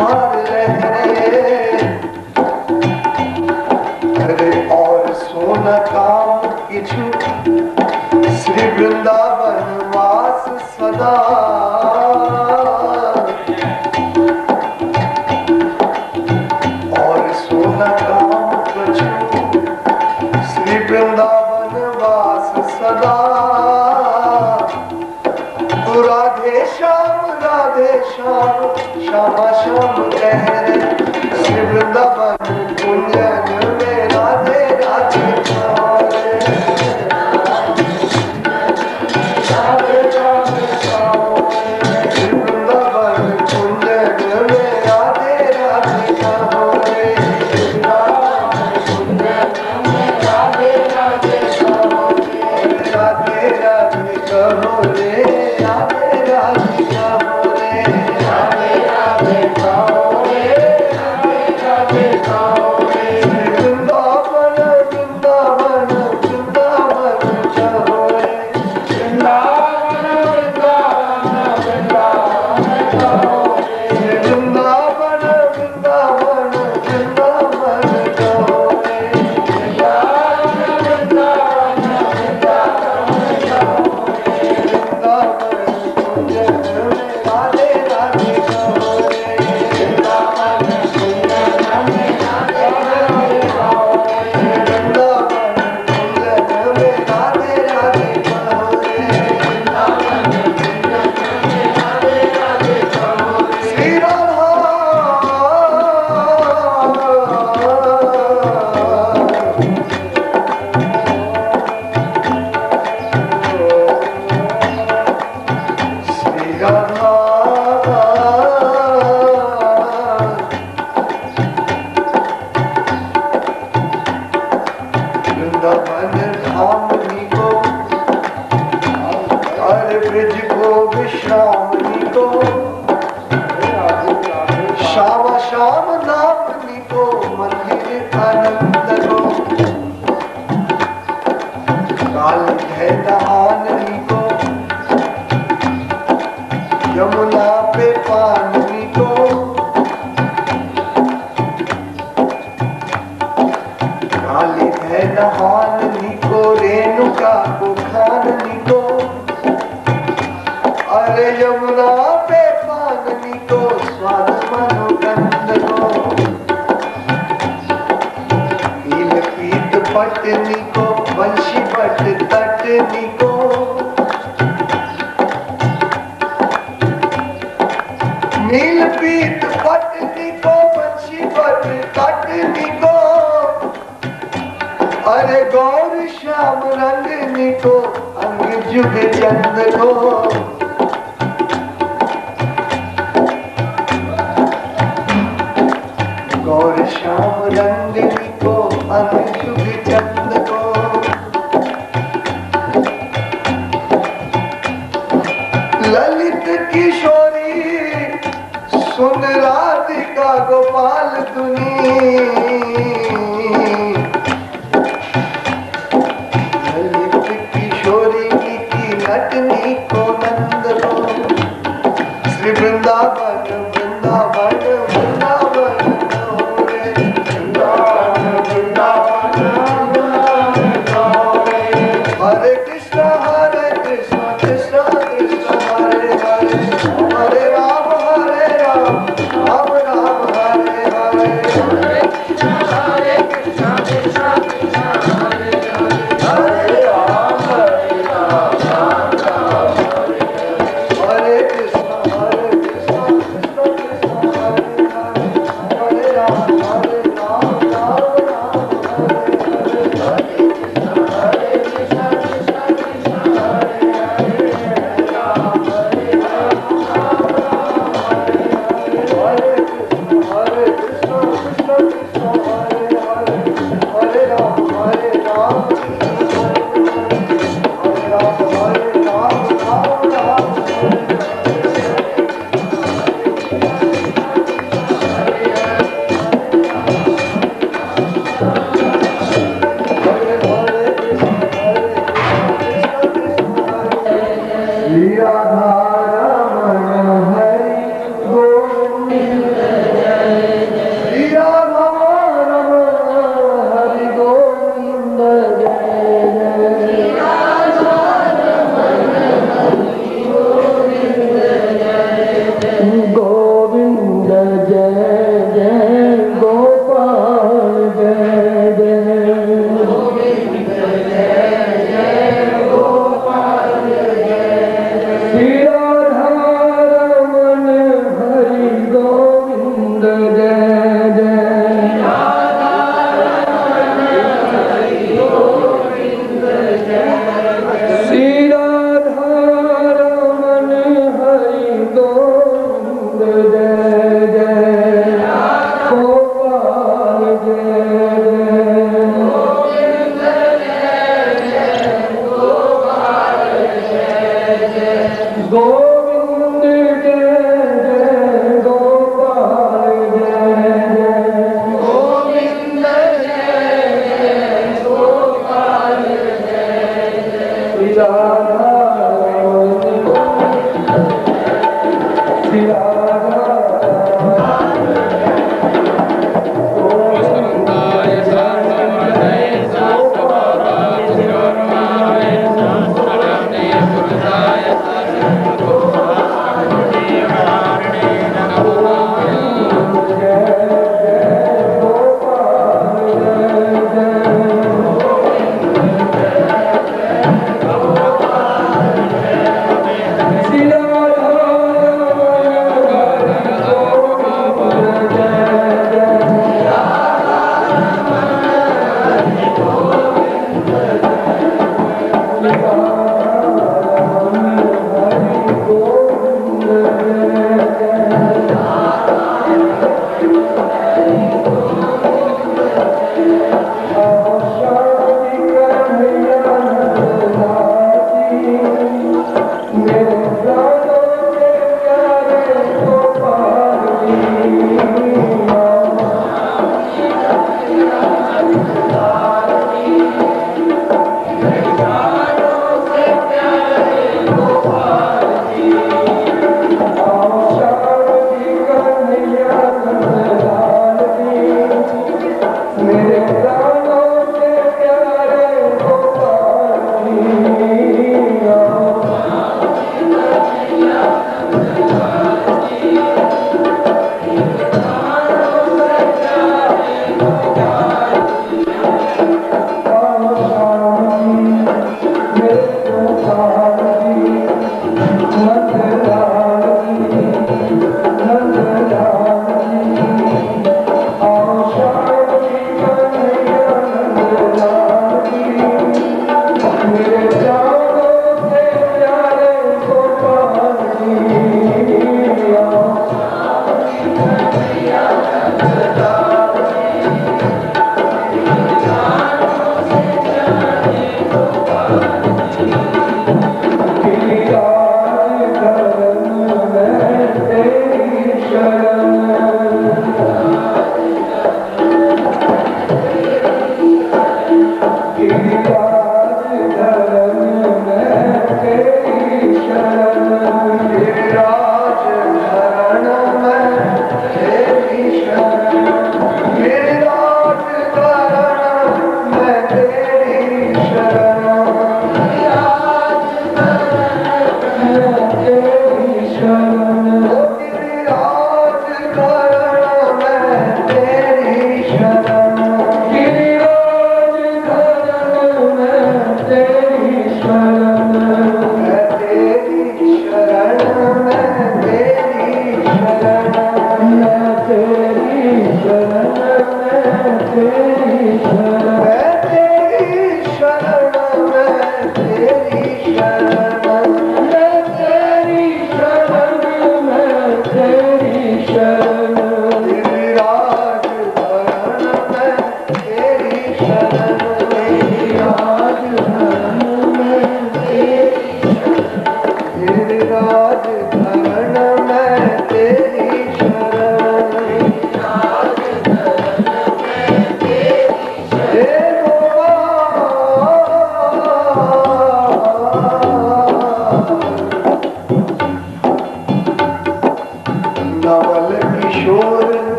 धार लहरे। अरे और सोना काम किछु श्री वृंदावन वास सदा। और सोना काम किछु श्री वृंदावन वास सदा। तो राधे श्याम श्यामा श्याम लहरे। श्री वृंदावन कुंजन में राधे राधे श्याम।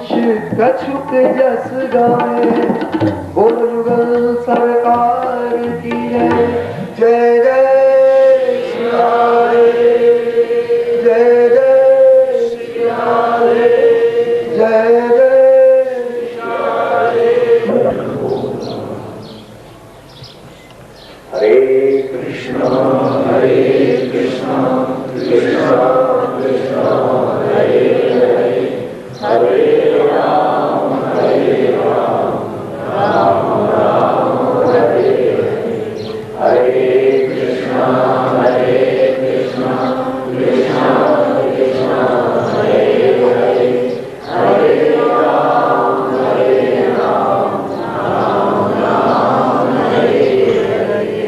पंच कछुक जस गाए, बोलो युगल सरकार की है। जय जय श्री हरे, जय जय श्री हरे, जय जय श्री हरे। हरे कृष्णा कृष्णा कृष्णा हरे हरे, हरे राम राम राम हरे हरे, हरे कृष्णा कृष्णा कृष्णा हरे हरे, हरे राम राम राम हरे हरे।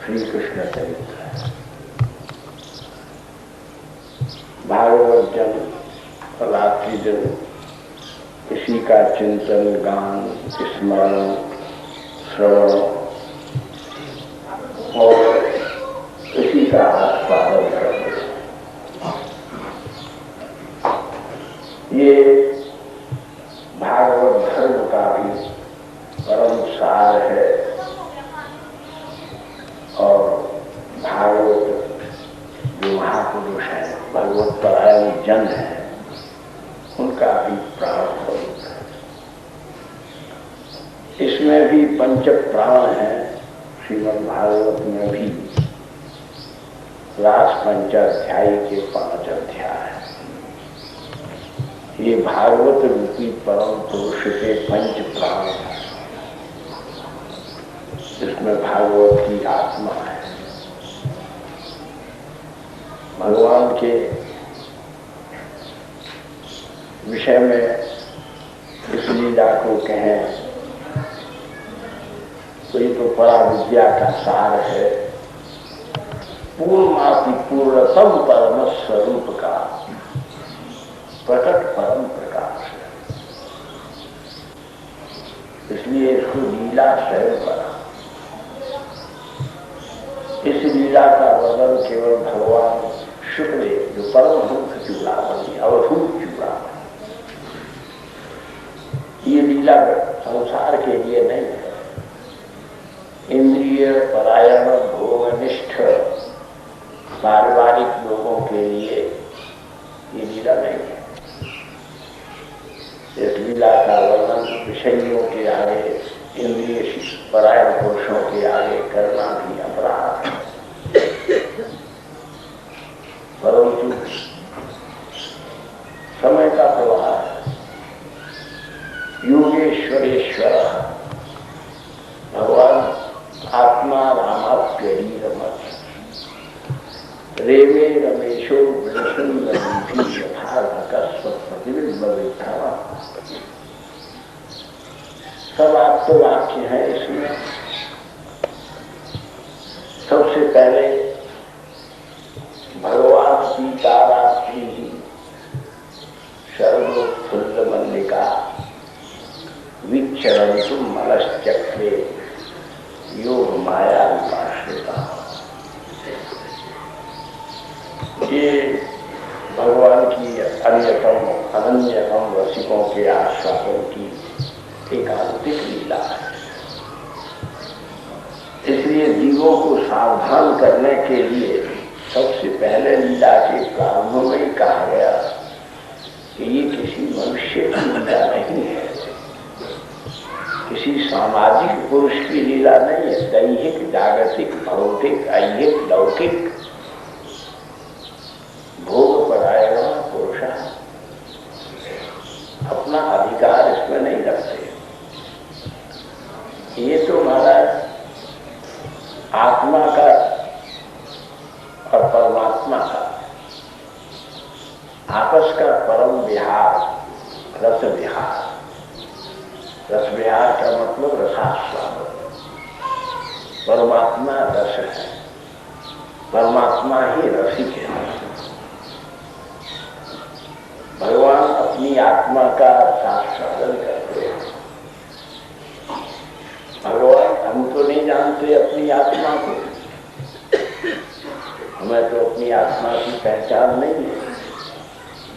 श्री कृष्ण चरित्र भागवत जन रात्रि दिन इसी का चिंतन, गान, स्मरण, श्रवण और इसी का आस्वादन करते। ये भागवत धर्म का भी परम सार है और भागवत जो महापुरुष है, भगवत परायण जन है, उनका भी प्राण स्वरूप है। इसमें भी पंच प्राण है। श्रीमद् भागवत में भी रास पंचाध्यायी के 5 अध्याय है। ये भागवत रूपी परम पुरुष के पंच प्राण है। इसमें भागवत की आत्मा है। भगवान के विषय में इस लीला को कहें तो ये तो परा विद्या का सार है। पूर्णाति पूर्णतम परम स्वरूप का प्रकट परम प्रकाश है। इसलिए इसको लीला स्वयं बना। इस लीला का वर्णन केवल भगवान शुक्लदेव जो परमहंस चूड़ामणि अवधूत चूड़ामणि, ये लीला संसार के लिए नहीं है। इंद्रिय परायण भोगनिष्ठ पारिवारिक लोगों के लिए ये लीला नहीं है। इस लीला का वर्णन विषयों के आगे, इंद्रिय परायण पुरुषों के आगे करना भी अपराध है। परंतु समय का प्रवाह है। योगेश्वरेश्वर भगवान आत्मा रामाप्यरी रमत रेवे रमेशो वृषुंदरी यथार्थ सब आत्मवाक्य है। इसमें सबसे पहले भगवान सीतारात्रि ही सर्वोत्फुल्ल मल्लिका विचरन्तु मनश्चक्रे योग माया विपाश्रिता। ये भगवान की अन्यतम अनन्यतम रसिकों के आस्वादन की एकांतिक लीला है। इसलिए जीवों को सावधान करने के लिए सबसे पहले लीला के प्रारंभ में ही कहा गया कि ये किसी मनुष्य की लीला नहीं है, किसी सामाजिक पुरुष की लीला नहीं है। दैहिक, जागतिक, भौतिक, ऐहिक, लौकिक भोग परायण पुरुष अपना अधिकार इसमें नहीं रखते। ये तो महाराज आत्मा का और परमात्मा का आपस का परम विहार, रस विहार। रस विहार का मतलब रसास्वाद। परमात्मा रस है, परमात्मा ही रसिक है। भगवान अपनी आत्मा का रसास्वादन करते हैं। भगवान हम तो नहीं जानते अपनी आत्मा को, हमें तो अपनी आत्मा की पहचान नहीं है।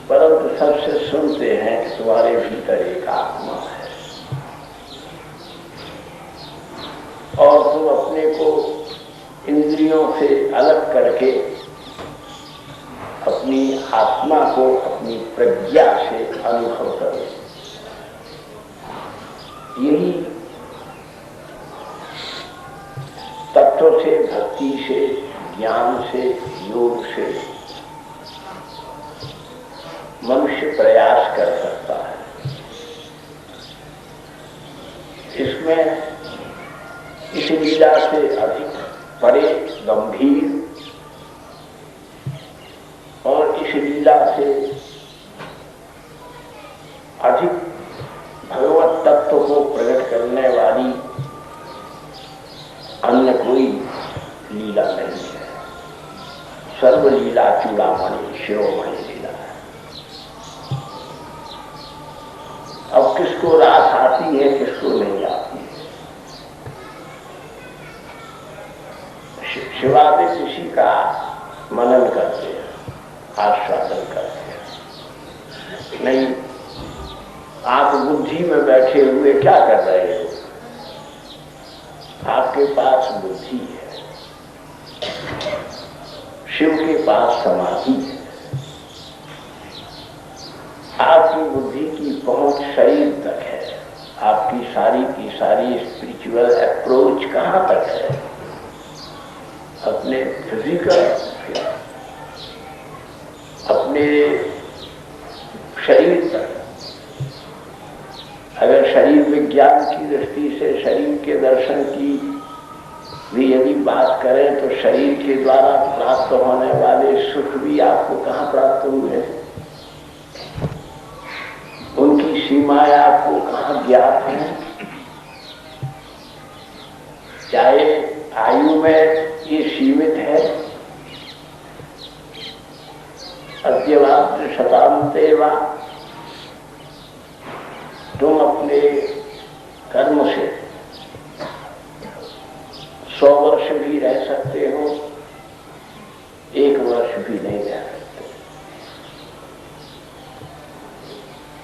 परंतु सबसे सुनते हैं कि तुम्हारे भीतर एक आत्मा है और तुम अपने को इंद्रियों से अलग करके अपनी आत्मा को अपनी प्रज्ञा से अनुभव करो। यही तत्व से, भक्ति से, ज्ञान से, योग से मनुष्य प्रयास कर सकता है। इसमें इस लीला से अधिक बड़े, गंभीर और इस लीला से अधिक भगवत तत्व को प्रकट करने वाली अन्य कोई लीला नहीं है। सर्व लीला चूड़ामणि, शिरोमणि लीला है। अब किसको रास आती है, किसको नहीं आती है। शिवादि किसी का मनन करते हैं, आस्वादन करते हैं। नहीं, आप बुद्धि में बैठे हुए क्या कर रहे हो? आपके पास बुद्धि है, शिव के पास समाधि है। आपकी बुद्धि की पहुंच शरीर तक है। आपकी सारी की सारी स्पिरिचुअल अप्रोच कहां तक है? अपने फिजिकल, अपने शरीर तक। अगर शरीर विज्ञान की दृष्टि से शरीर के दर्शन की भी यदि बात करें तो शरीर के द्वारा प्राप्त होने वाले सुख भी आपको कहाँ प्राप्त हुए? उनकी सीमाएं आपको कहाँ ज्ञात हैं? चाहे आयु में ये सीमित है, अद्यवाद्य शतान्ते वा, तुम अपने कर्म से 100 वर्ष भी रह सकते हो, 1 वर्ष भी नहीं रह सकते।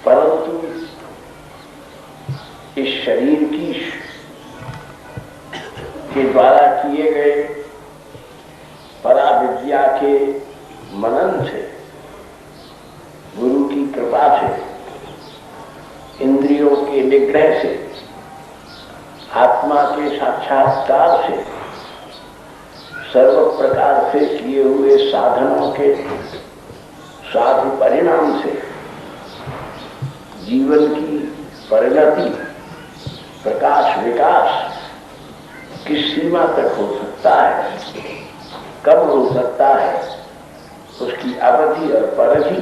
परंतु इस शरीर की के द्वारा किए गए पराविद्या के मनन से, गुरु की कृपा से, इंद्रियों के निग्रह से, आत्मा के साक्षात्कार से, सर्व प्रकार से किए हुए साधनों के साधु परिणाम से जीवन की प्रगति, प्रकाश, विकास किस सीमा तक हो सकता है, कब हो सकता है, उसकी अवधि और परिधि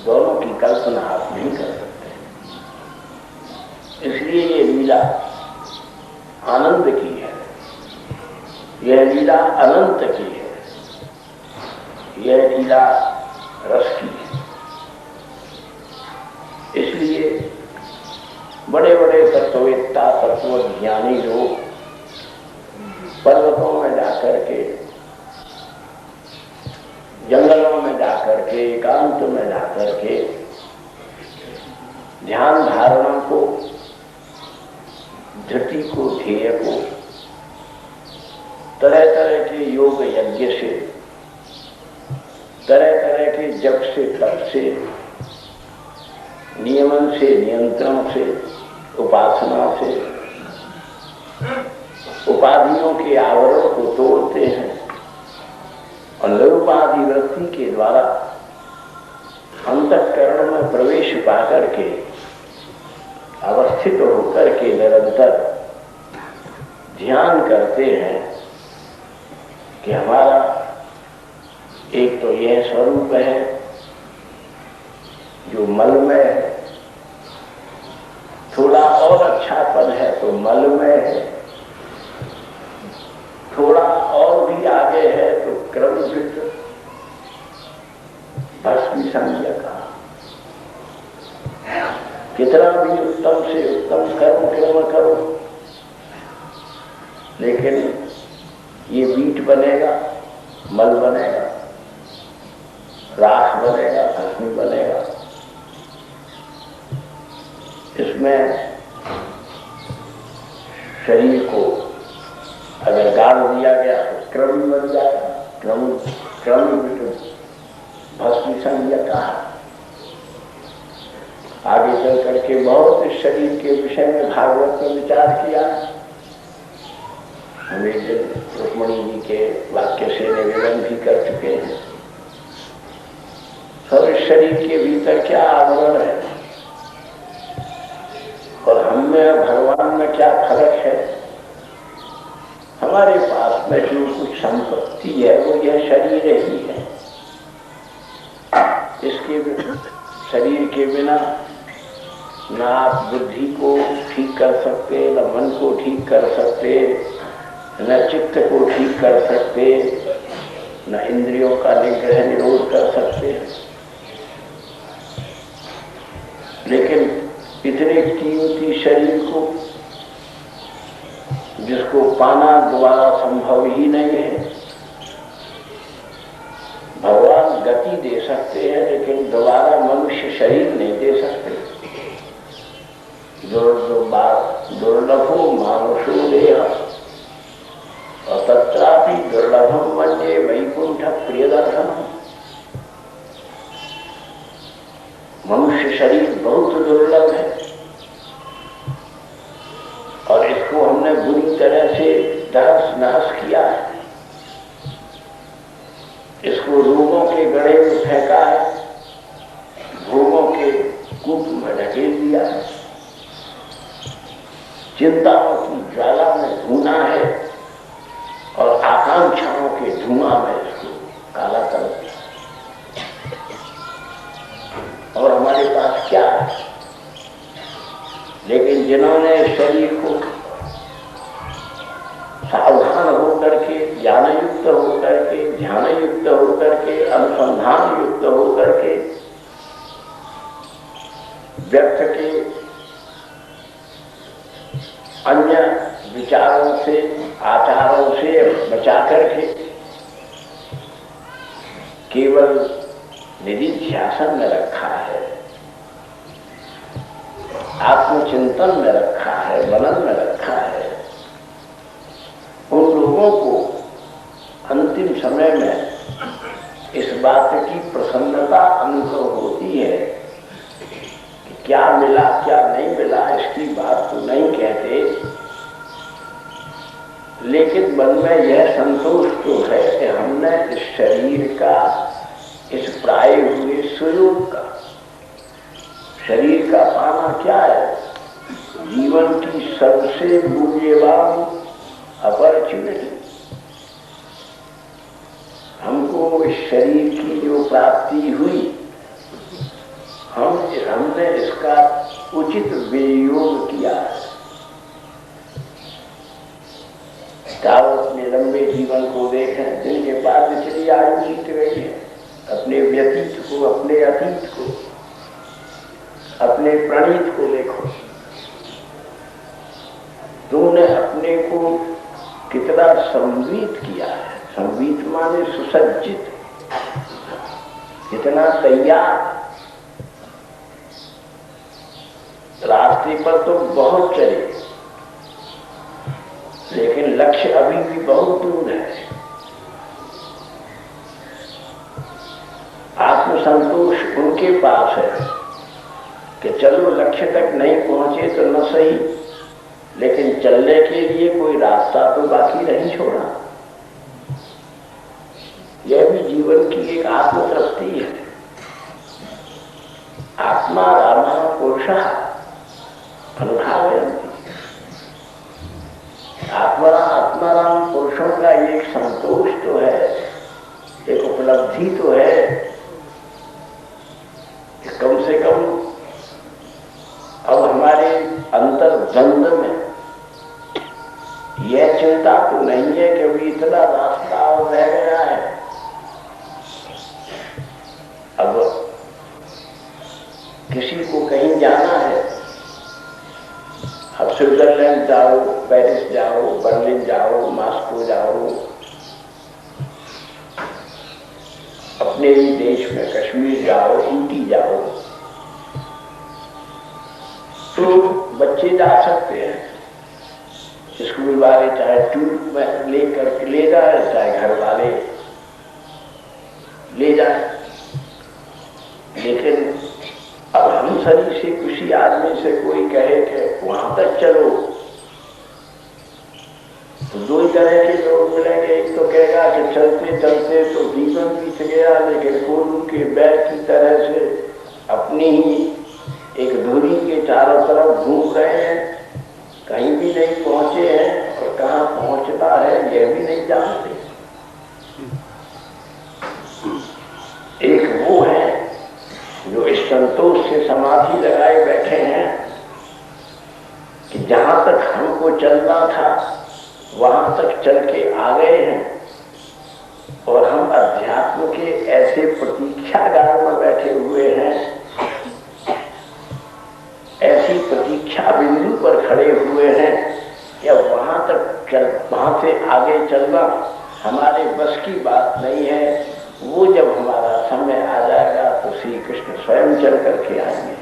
दोनों की कल्पना आप नहीं कर सकते। इसलिए ये लीला आनंद की है, यह लीला अनंत की है, यह लीला रस की है। इसलिए बड़े बड़े तत्ववेत्ता, तत्वज्ञानी लोग पर्वतों में जाकर के, जंगलों में जाकर के, एकांत में जाकर के ध्यान धारणा को, धृति को, ध्येय को तरह तरह के योग यज्ञ से, तरह तरह के जप से, तप से, नियमन से, नियंत्रण से, उपासना से, उपाधियों के आवरण को तोड़ते हैं और निरुपाधि वृत्ति के द्वारा अंतःकरण में प्रवेश पाकर के, अवस्थित होकर के निरंतर ध्यान करते हैं कि हमारा एक तो यह स्वरूप है जो मलमय है, थोड़ा और अच्छा पद है तो मलमय है, थोड़ा और भी आगे है तो क्रमवित भस्मी संज्ञा का। कितना भी उत्तम से उत्तम कर्म करो, लेकिन ये बीट बनेगा, मल बनेगा, राख बनेगा, भस्मी बनेगा। इसमें शरीर को अगर गाड़ दिया गया तो क्रमी बन जाएगा, क्रमी भस्मी संज्ञा है। आगे चल करके बहुत इस शरीर के विषय में भागवत में विचार किया। हम एक दिन रुक्मिणी जी के वाक्य से निवेदन भी कर चुके हैं। सब इस शरीर के भीतर क्या आवरण है और हम में और भगवान में क्या फर्क है। हमारे पास में जो कुछ संपत्ति है वो यह शरीर ही है। इसके शरीर के बिना न आप बुद्धि को ठीक कर सकते, न मन को ठीक कर सकते, न चित्त को ठीक कर सकते, न इंद्रियों का निग्रह निरोध कर सकते। लेकिन इतने कीमती शरीर को, जिसको पाना दोबारा संभव ही नहीं है, भगवान गति दे सकते हैं लेकिन दोबारा मनुष्य शरीर नहीं दे सकते। दुर्लभो मानुषो देह और तत्रापि दुर्लभम मन्ये वैकुंठ प्रियदर्शनम। मनुष्य शरीर बहुत दुर्लभ है और इसको हमने बुरी तरह से तहस नहस किया है। इसको रोगों के गड़े में फेंका है, भोगों के कूप में ढकेल दिया है, चिंताओं की ज्वाला में भूना है और आकांक्षाओं के धुआं में इसको काला कर दिया। और हमारे पास क्या है? लेकिन जिन्होंने शरीर को सावधान होकर के, ज्ञान युक्त होकर के, ध्यान युक्त होकर के, अनुसंधान युक्त होकर के, व्यर्थ के अन्य विचारों से, आचारों से बचा करके केवल निधिध्यासन में रखा है, आत्मचिंतन में रखा है, मनन में रखा है, उन लोगों को अंतिम समय में इस बात की प्रसन्नता अनुभव होती है कि क्या मिला क्या नहीं मिला इसकी बात तो नहीं कहते, लेकिन मन में यह संतोष तो है कि हमने इस शरीर का, इस प्राय हुए स्वरूप का, शरीर का पाना क्या है? जीवन की सबसे मूल्यवान अपॉर्चुनिटी। हमको इस शरीर की जो प्राप्ति हुई, हमने इसका उचित विनियोग किया है। ताव अपने लंबे जीवन को देखें, जिनके पास इतनी आयु बीत गई है, अपने व्यतीत को, अपने अतीत को, अपने प्रणीत को देखो। तुमने अपने को कितना संवीत किया है। संवीत माने सुसज्जित, कितना तैयार। रास्ते पर तो बहुत चले, लेकिन लक्ष्य अभी भी बहुत दूर है। आत्मसंतोष उनके पास है कि चलो लक्ष्य तक नहीं पहुंचे तो न सही, लेकिन चलने के लिए कोई रास्ता तो बाकी नहीं छोड़ा। यह भी जीवन की एक आत्मतृप्ति है। आत्मा रामा पुरुषः अनुभावयन्ति। आत्माराम पुरुषों का एक संतोष तो है, एक उपलब्धि तो है कि कम से कम अब हमारे अंतर द्वंद में यह चिंता तो नहीं है कि अभी इतना रास्ता और रह गया है। अब किसी को कहीं जाना है, अब स्विट्जरलैंड जाओ, पेरिस जाओ, बर्लिन जाओ, मॉस्को जाओ, अपने ही देश में कश्मीर जाओ, ऊटी जाओ, तो बच्चे जा सकते हैं, स्कूल वाले चाहे टूर में लेकर ले जाए, चाहे घर वाले ले जाए। लेकिन अब हम सभी से किसी आदमी से कोई कहे कि वहां तक चलो, तो दो ही तरह के लोग मिलेंगे। एक तो कहेगा कि चलते चलते तो जीवन बीत गया, लेकिन कोल्हू के बैल की तरह से अपनी ही एक धुरी के चारों तरफ घूम रहे हैं, कहीं भी नहीं पहुंचे हैं और कहां पहुंचता है यह भी नहीं जानते। एक वो है जो इस संतोष से समाधि लगाए बैठे हैं कि जहां तक हमको चलना था वहां तक चल के आ गए हैं, और हम अध्यात्म के ऐसे प्रतीक्षागार में बैठे हुए हैं, ऐसी प्रतीक्षा बिंदु पर खड़े हुए हैं कि अब वहां से आगे चलना हमारे बस की बात नहीं है। वो जब हमारा समय आ जाएगा तो श्री कृष्ण स्वयं चल करके आएंगे।